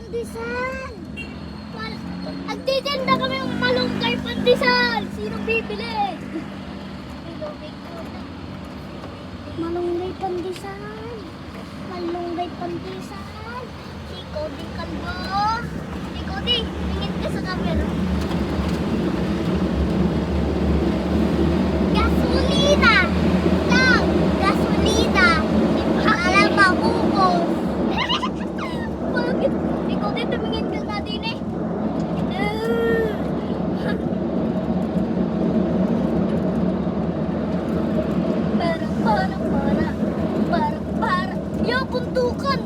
pandesal. Nagtitinda kami ng malunggay pandesal. Sino bibili? Malunggay pandesal. Malunggay pandesal. Si Cody Kalbo. Si Cody, tingin ka sa camera. Gasolina. Daw, gasolina. Alam mo, ubos. Bakit? Si Cody, tumingin ka na din eh. Para. Yo, buntukan.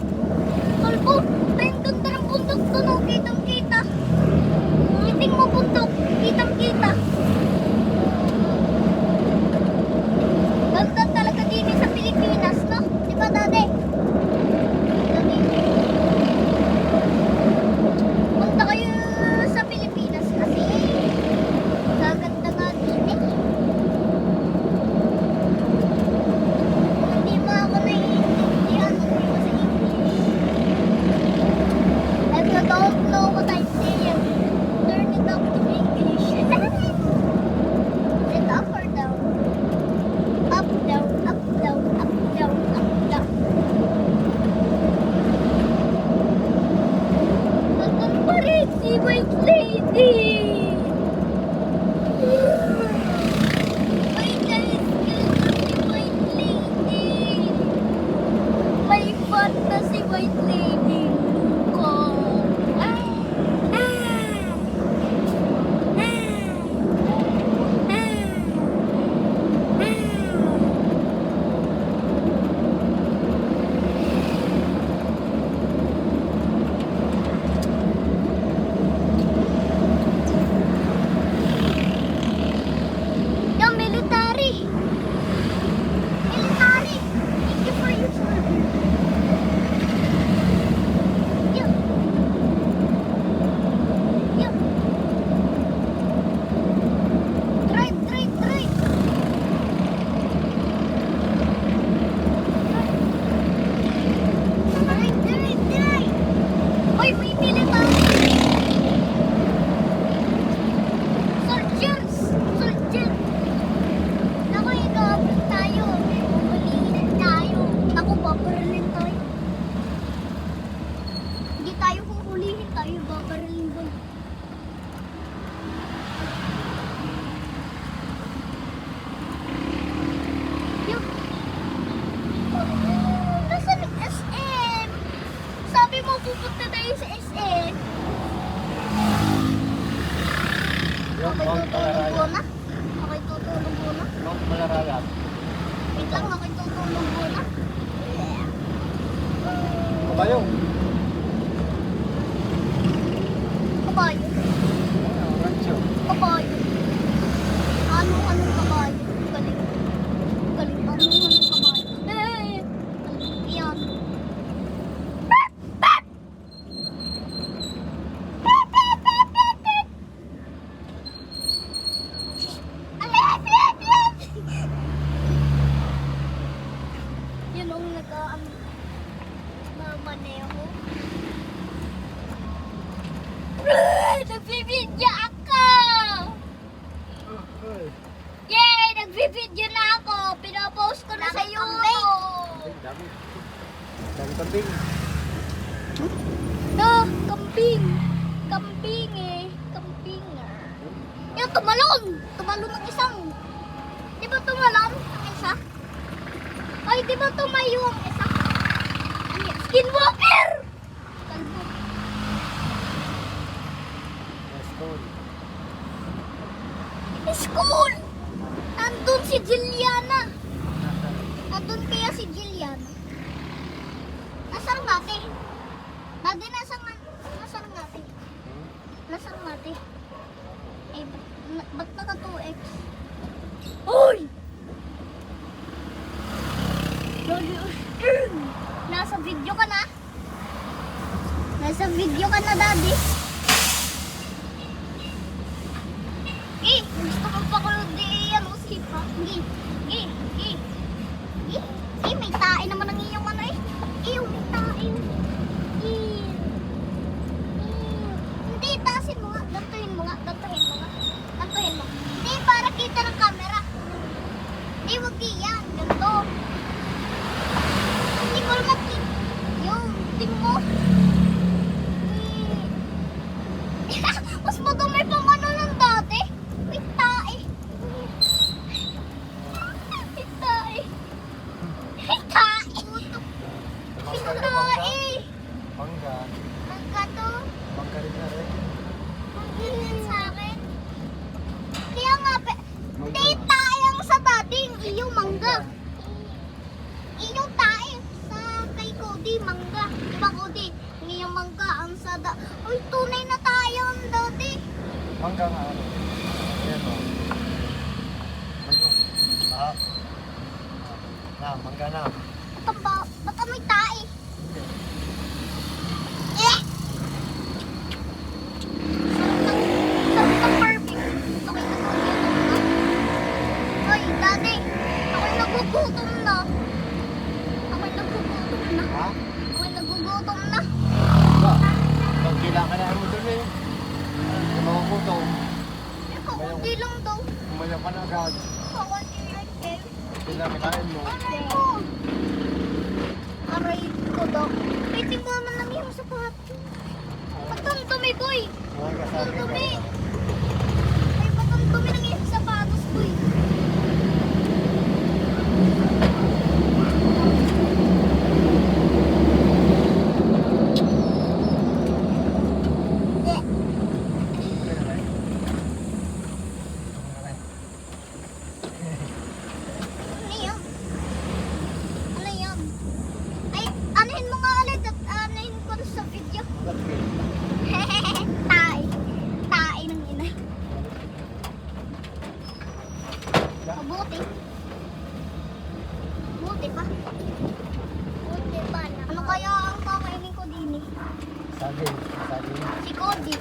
Kalbo, tayong ganda ng bundok to, no? Kitang-kita. Ngiting mo bundok, kitang-kita. Ganda talaga din sa Pilipinas, no? Di ba, Dade? Punta kayo sa Pilipinas kasi gaganda nga din eh. Hindi mo ako naiintindihan ng iba sa English. If you don't know what I'm saying, turn it up to English. Is it up or down? Up, down, up, down, up, down, up, down. Hanggang pa rin si White Lady. My guys, si White Lady. May fun na si White Lady ko. Yung military. Military. Thank you for your service. Yo. Yo. Drive. Drive. Oy, may military. Soldier. Naku, ikaw, tayo. Hulihin tayo. Ako, babaralin tayo. Hindi tayo huhulihin tayo, babaralin ba? Yung... Nasaan yung SM? Sabi mo, pupunta tayo sa SM. Okay, tutulog muna. Malarayan. Wait lang, ako'y tutulog muna. Kabayo. Kabayo. Rancho. Kabayo. Anong kabayo? Galing. Anong kabayo? Yan. Yun ang namaneho. Nagbibidyo ako! Yay! Nagbibidyo na ako! Pinopost ko na sa YouTube! Ay, dami. Dami kambing. No, kambing! Kambing eh! Kambinger! Yung tumalon! Tumalon ng isang! Di ba tumalon ang isa? Ay, di ba tumayo ang isa? Ano yan? Skinwalker! Kalbo. School! Nandun si Jilliana. Nandun kaya si Jilliana. Nasaan natin? Dati nasaan natin? Nasaan natin? Eh, ba't naka 2x? Hoy! Nasa video ka na? Nasa video ka na, Daddy? Gusto mo pa ko di yan, usipa. May tae naman ang iyong ano eh. May tae. makikita ng camera. Hindi, wag yan. Ganito. Hindi ko lang makikita. Yung, tingin mo. Mas madumi pang ano ng dati. Wait, tae. Wait, tae. Wait, tae. Wait, tae. Mangga. Mangga to. Mangga rin na rin. Mangga sa akin. Kaya nga, hindi tayang sa dating. Iyo, mangga. Iyo, tae. Sa kay Cody, mangga. Diba, Cody? Ngayong mangga ang sada. Uy, tunay na tayo ang dati. Mangga nga ano. Ayan o. Ano? Ah. Na, mangga na. Ba't amoy tae? Eh! Sarap ng perfect. Okay, nagugutom na. Hoy, dati. Ako'y nagugutom na. Ako'y nagugutom na. Ha? Ako'y nagugutom na. Ba? Pag kailangan mo dun eh. Yung mga kuto. Ikaw, hindi lang daw. Umayaw ka na agad. Ako, hindi lang eh. Kailangan mo. Aray ko. Aray ko daw. Pwede mo naman lang yung sapatos. Ba't ang dumi, boy? Huwag ka sa Ang akin. dumi. Ay, ba't ang dumi ng yung sapatos, boy? Eh, ano yan? Ano yan? Ay, anuhin mo nga ulit at anuhin ko sa video. Tae. Tae ng ina. Mabuti. Mabuti pa. Mabuti pa na. Ano kaya ang kakainin ko din eh? Saging. Saging. Si Cody.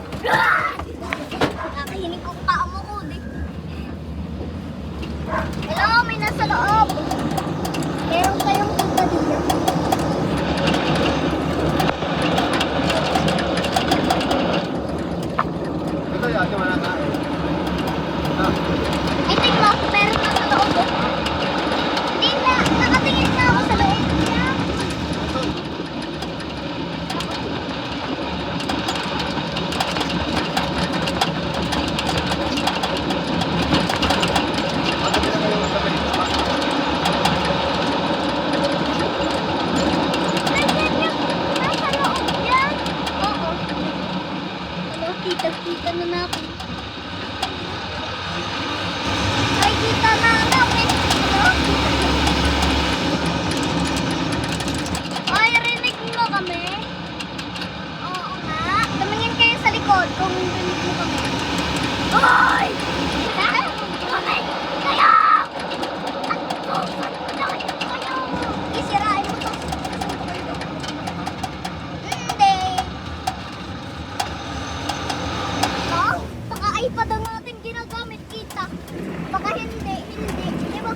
Nakahinig ko paa mo, Cody. Hello, may nasa loob. Meron kayong tita dito. Ito yung aking manakain. Ah. I think mo, meron na sa loob. Oh. Hindi na, nakatingin na ako sa loob. Nandiyan yung nasa loob yan. Oo. Hello, kita na natin. Ay, kita na namin. Hello? Ay, rinig mo kami. Oo nga. Tumingin kayo sa likod kung rinig mo kami. Ay! Kami! Kayo! Isirain mo to. Hindi. Oh, baka iPad ang natin ginagamit kita. Baka hindi. Di ba?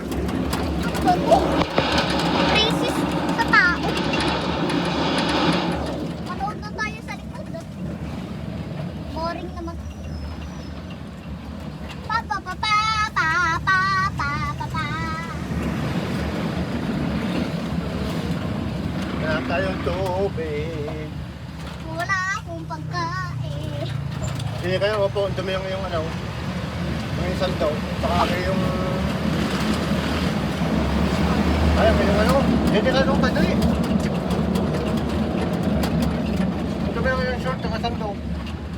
Racist sa tao. Manood na tayo sa likod. Boring naman. Pa pa pa pa pa pa pa pa pa. Wala tayong tubig. Wala akong pagkain. Hindi kaya ako po, dumi yung ano, yung isang daw. Saka yung... Ay, yung ano, hindi ka nung kanya eh. Dumi yung short, saka isang daw.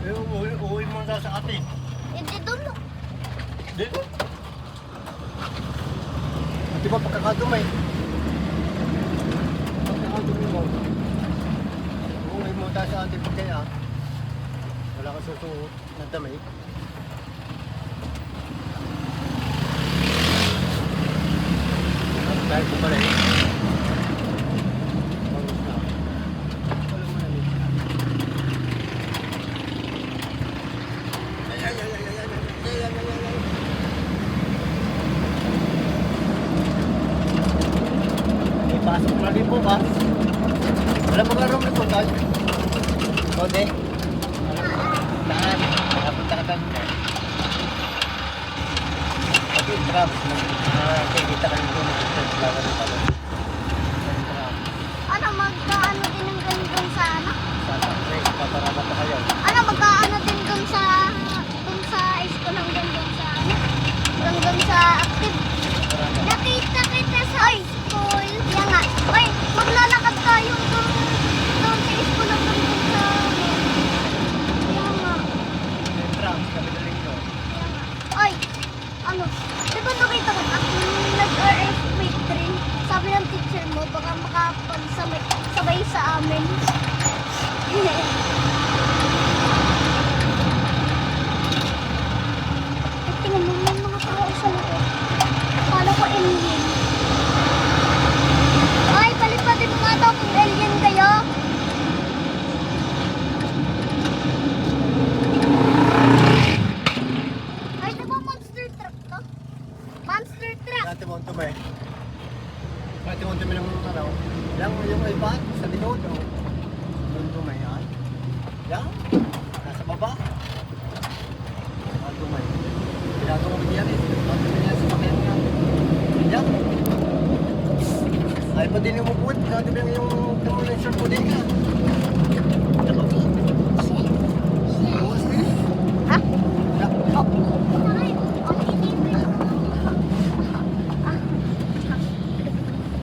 Uuwi mo na sa ate. Hindi doon. Dito. Di ba pagkakadumay? Pagkakadumay mo. Uuwi mo na sa ate pagkaya. Wala ka susuot na damay. Dahil ko pala eh. Marus na. Wala mo na nito. Ay, ay, ay, ay, ay, ay, ay, ay, ay, ay, ay. May pasok na rin po ba? Wala mo nga rin po tayo. Kode? Saan? Nakapunta ka tayo. trams. Kikita ka nito mag-trams lang pala. Ano, magkaano din ang ganun sa ano? Paparada pa kayo. Ano, magkaano din dun sa school hanggang dun sa ano? Hanggang dun sa active. Nakita kita sa school. Yan nga. Ay, maglalakad tayo dun sa school hanggang dun sa yan nga. Trams, kami na rin ito. Yan nga. Ay, ano? Di ba nakita ko na? Nag-RF may train. Sabi ng teacher mo, baka makapag-sabay sa amin. Tingnan mo, may mga tao sa loob. Kala ko alien. Ay, palipatin mo nga daw kung alien kayo. Ay, di ba monster truck to? Monster truck. Dati mo ito may. Dati mo ito may ng ano. Yung iPad sa likod. Doon ito may yan. Yan. Nasa baba. Ito may. Pinagawa ko yan eh. Ito may yan sa pakyan nga. Yan. Ay pa din yung muput. Dati ba yung yung short po din ka. Ha? Yan.